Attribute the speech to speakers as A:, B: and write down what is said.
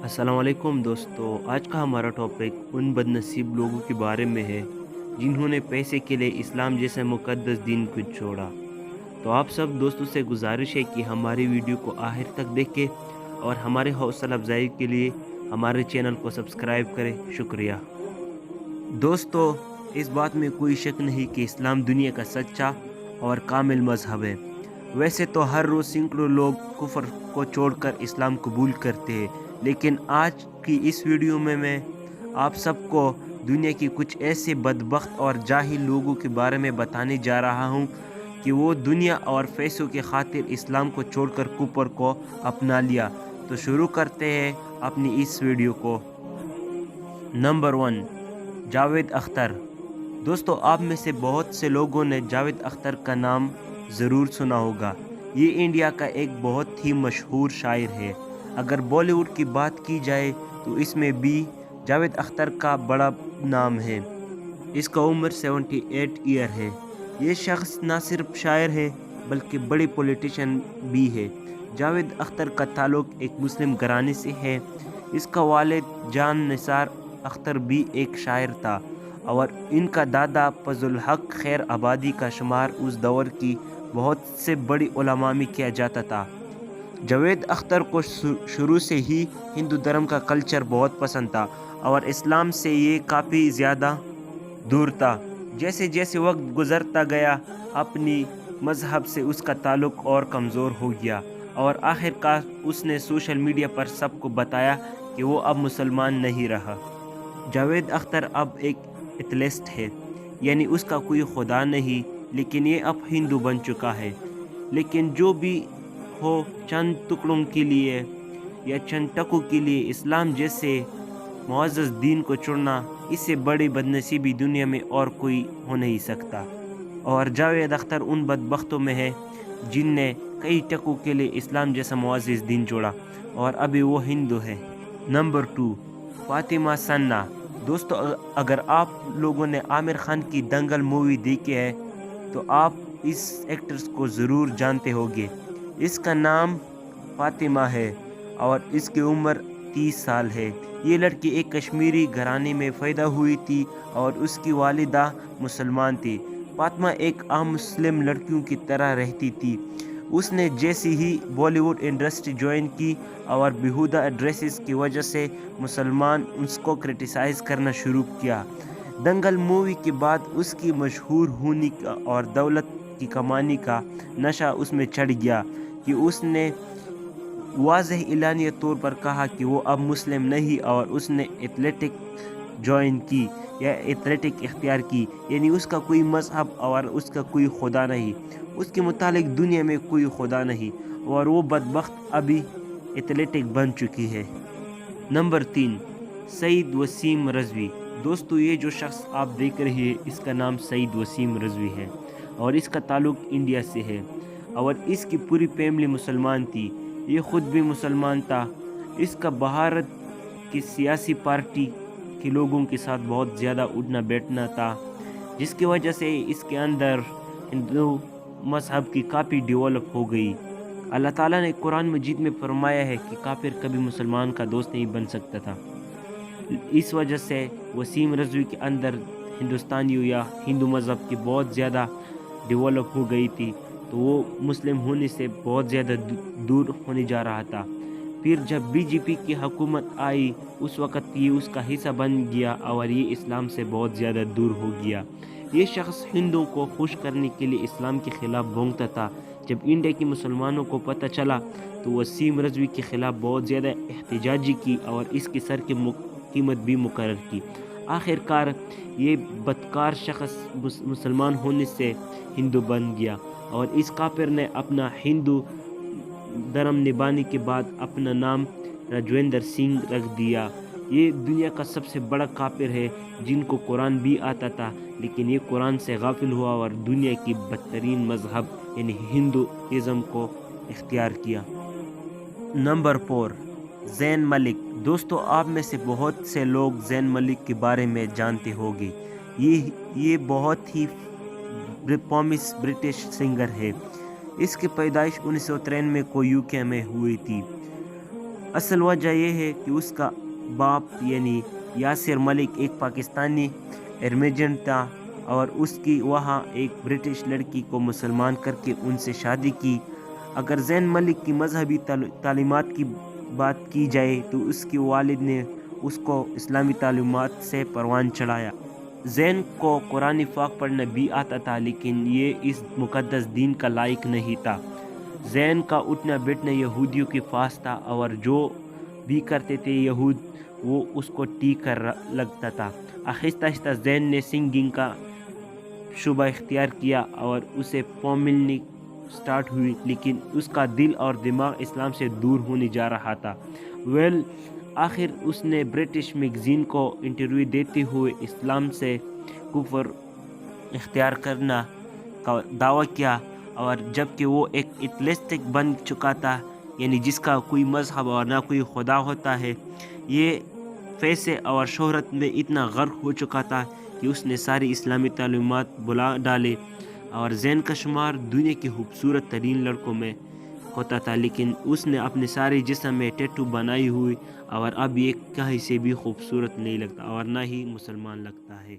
A: अस्सलाम वालेकुम दोस्तों। आज का हमारा टॉपिक उन बदनसीब लोगों के बारे में है जिन्होंने पैसे के लिए इस्लाम जैसे मुक़द्दस दीन को छोड़ा। तो आप सब दोस्तों से गुजारिश है कि हमारी वीडियो को आखिर तक देखें और हमारे हौसला अफजाई के लिए हमारे चैनल को सब्सक्राइब करें। शुक्रिया दोस्तों। इस बात में कोई शक नहीं कि इस्लाम दुनिया का सच्चा और कामिल मज़हब है। वैसे तो हर रोज़ सैकड़ों लोग कुफ्र को छोड़कर इस्लाम कबूल करते हैं, लेकिन आज की इस वीडियो में मैं आप सबको दुनिया की कुछ ऐसे बदबख्त और जाहिल लोगों के बारे में बताने जा रहा हूँ कि वो दुनिया और पैसों के खातिर इस्लाम को छोड़कर कुफ्र को अपना लिया। तो शुरू करते हैं अपनी इस वीडियो को। नंबर 1, जावेद अख्तर। दोस्तों, आप में से बहुत से लोगों ने जावेद अख्तर का नाम ज़रूर सुना होगा। ये इंडिया का एक बहुत ही मशहूर शायर है। अगर बॉलीवुड की बात की जाए तो इसमें भी जावेद अख्तर का बड़ा नाम है। इसका उम्र 78 ईयर है। ये शख्स ना सिर्फ शायर है बल्कि बड़ी पॉलिटिशियन भी है। जावेद अख्तर का ताल्लुक़ एक मुस्लिम घराने से है। इसका वालिद जान निसार अख्तर भी एक शायर था और इनका दादा फजल हक खैर आबादी का शुमार उस दौर की बहुत से बड़ी उलमा में किया जाता था। जावेद अख्तर को शुरू से ही हिंदू धर्म का कल्चर बहुत पसंद था और इस्लाम से ये काफ़ी ज़्यादा दूर था। जैसे जैसे वक्त गुज़रता गया अपनी मज़हब से उसका ताल्लुक़ और कमज़ोर हो गया और आखिरकार उसने सोशल मीडिया पर सबको बताया कि वो अब मुसलमान नहीं रहा। जावेद अख्तर अब एक एथलिस्ट है, यानी उसका कोई खुदा नहीं, लेकिन ये अब हिंदू बन चुका है। लेकिन जो भी हो, चंद टुकड़ों के लिए या चंद टकों के लिए इस्लाम जैसे मुअज़्ज़ज़ दीन को चुनना, इससे बड़ी बदनसीबी दुनिया में और कोई हो नहीं सकता। और जावेद अख्तर उन बदबख्तों में है जिनने कई टकों के लिए इस्लाम जैसा मुअज़्ज़ज़ दीन छोड़ा और अभी वो हिंदू है। नंबर 2, फातिमा सन्ना। दोस्तों, अगर आप लोगों ने आमिर खान की दंगल मूवी देखी है तो आप इस एक्ट्रेस को ज़रूर जानते होंगे। इसका नाम फातिमा है और इसकी उम्र 30 साल है। ये लड़की एक कश्मीरी घराने में पैदा हुई थी और उसकी वालिदा मुसलमान थी। फातिमा एक आम मुस्लिम लड़कियों की तरह रहती थी। उसने जैसे ही बॉलीवुड इंडस्ट्री ज्वाइन की और बेहुदा ड्रेसेस की वजह से मुसलमान उसको क्रिटिसाइज़ करना शुरू किया। दंगल मूवी के बाद उसकी मशहूर होने का और दौलत की कमाने का नशा उसमें चढ़ गया कि उसने वाज़ेह एलानिया तौर पर कहा कि वो अब मुस्लिम नहीं और उसने एथलेटिक ज्वाइन की या एथलेटिक इख्तियार की, यानी उसका कोई मज़हब और उसका कोई खुदा नहीं। उसके मुतालिक दुनिया में कोई खुदा नहीं और वो बदबख्त अभी एथलेटिक बन चुकी है। नंबर 3, सईद वसीम रज़वी। दोस्तों, ये जो शख्स आप देख रहे हैं इसका नाम सईद वसीम रज़वी है और इसका ताल्लुक़ इंडिया से है और इसकी पूरी फैमिली मुसलमान थी। ये ख़ुद भी मुसलमान था। इसका भारत की सियासी पार्टी के लोगों के साथ बहुत ज़्यादा उठना बैठना था, जिसकी वजह से इसके अंदर हिंदू मज़हब की काफ़ी डेवलप हो गई। अल्लाह ताला ने कुरान मजीद में फरमाया है कि काफिर कभी मुसलमान का दोस्त नहीं बन सकता था। इस वजह से वसीम रज़वी के अंदर हिंदुस्तानियों या हिंदू मज़हब की बहुत ज़्यादा डेवलप हो गई थी, तो वो मुस्लिम होने से बहुत ज़्यादा दूर होने जा रहा था। फिर जब बीजेपी की हुकूमत आई उस वक़्त ये उसका हिस्सा बन गया और ये इस्लाम से बहुत ज़्यादा दूर हो गया। ये शख्स हिंदुओं को खुश करने के लिए इस्लाम के ख़िलाफ़ भोंकता था। जब इंडिया के मुसलमानों को पता चला तो वसीम रज़वी के ख़िलाफ़ बहुत ज़्यादा एहतजाजी की और इसके सर की कीमत भी मुकर्रर की। आखिरकार ये बदकार शख्स मुसलमान होने से हिंदू बन गया और इस काफिर ने अपना हिंदू धर्म निभाने के बाद अपना नाम राजवेंद्र सिंह रख दिया। ये दुनिया का सबसे बड़ा काफिर है जिनको कुरान भी आता था, लेकिन ये कुरान से गाफिल हुआ और दुनिया की बदतरीन मज़हब यानी हिंदुइज़्म को इख्तियार किया। नंबर 4, ज़ैन मलिक। दोस्तों, आप में से बहुत से लोग ज़ैन मलिक के बारे में जानते होंगे। ये बहुत ही फेमस ब्रिटिश सिंगर है। इसकी पैदाइश 1993 को यूके में हुई थी। اصل وجہ یہ ہے کہ اس کا باپ یعنی یاسر ملک ایک پاکستانی ایمیگرنٹ تھا اور اس کی وہاں ایک برٹش لڑکی کو مسلمان کر کے ان سے شادی کی۔ اگر زین ملک کی مذہبی تعلیمات کی بات کی جائے تو اس کے والد نے اس کو اسلامی تعلیمات سے پروان چڑھایا۔ زین کو قرآن پاک پڑھنا بھی آتا تھا لیکن یہ اس مقدس دین کا لائق نہیں تھا۔ زین کا اٹھنا بیٹھنا یہودیوں کے پاس تھا اور جو بھی کرتے تھے یہود وہ اس کو ٹھیک کر لگتا تھا۔ آہستہ آہستہ زین نے سنگنگ کا شعبہ اختیار کیا اور اسے پوم ملنی سٹارٹ ہوئی، لیکن اس کا دل اور دماغ اسلام سے دور ہونے جا رہا تھا۔ آخر اس نے برٹش میگزین کو انٹرویو دیتے ہوئے اسلام سے کفر اختیار کرنا کا دعویٰ کیا، اور جبکہ وہ ایک ایتھلیسٹک بن چکا تھا یعنی جس کا کوئی مذہب اور نہ کوئی خدا ہوتا ہے، یہ پیسے اور شہرت میں اتنا غرق ہو چکا تھا کہ اس نے ساری اسلامی تعلیمات بلا ڈالے، اور زین کا شمار دنیا کے خوبصورت ترین لڑکوں میں ہوتا تھا، لیکن اس نے اپنے سارے جسم میں ٹیٹو بنائی ہوئی اور اب یہ کہیں سے بھی خوبصورت نہیں لگتا اور نہ ہی مسلمان لگتا ہے۔